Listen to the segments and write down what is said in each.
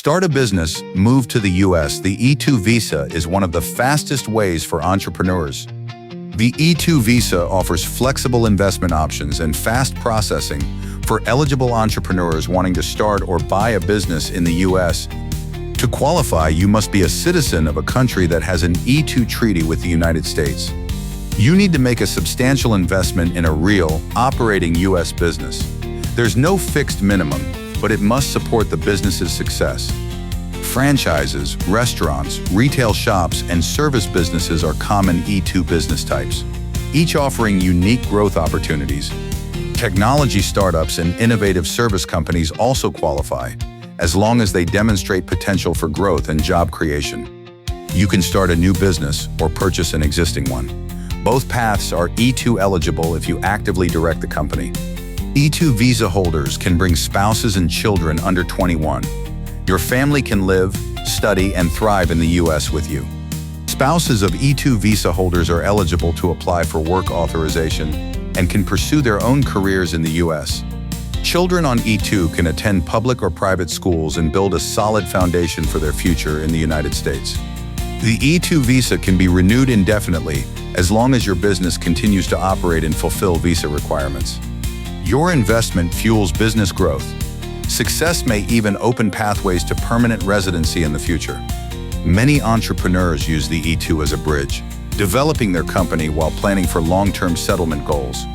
start a business, move to the US, the E-2 visa is one of the fastest ways for entrepreneurs. The E-2 visa offers flexible investment options and fast processing for eligible entrepreneurs wanting to start or buy a business in the US. To qualify, you must be a citizen of a country that has an E-2 treaty with the United States. You need to make a substantial investment in a real, operating US business. There's no fixed minimum, but it must support the business's success. Franchises, restaurants, retail shops, and service businesses are common E-2 business types, each offering unique growth opportunities. Technology startups and innovative service companies also qualify, as long as they demonstrate potential for growth and job creation. You can start a new business or purchase an existing one. Both paths are E-2 eligible if you actively direct the company. E-2 visa holders can bring spouses and children under 21. Your family can live, study, and thrive in the US with you. Spouses of E-2 visa holders are eligible to apply for work authorization and can pursue their own careers in the US. Children on E-2 can attend public or private schools and build a solid foundation for their future in the United States. The E-2 visa can be renewed indefinitely as long as your business continues to operate and fulfill visa requirements. Your investment fuels business growth. Success may even open pathways to permanent residency in the future. Many entrepreneurs use the E-2 as a bridge, developing their company while planning for long-term settlement goals.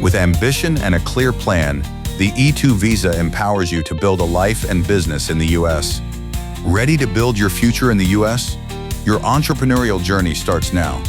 With ambition and a clear plan, the E-2 visa empowers you to build a life and business in the US. Ready to build your future in the US? Your entrepreneurial journey starts now.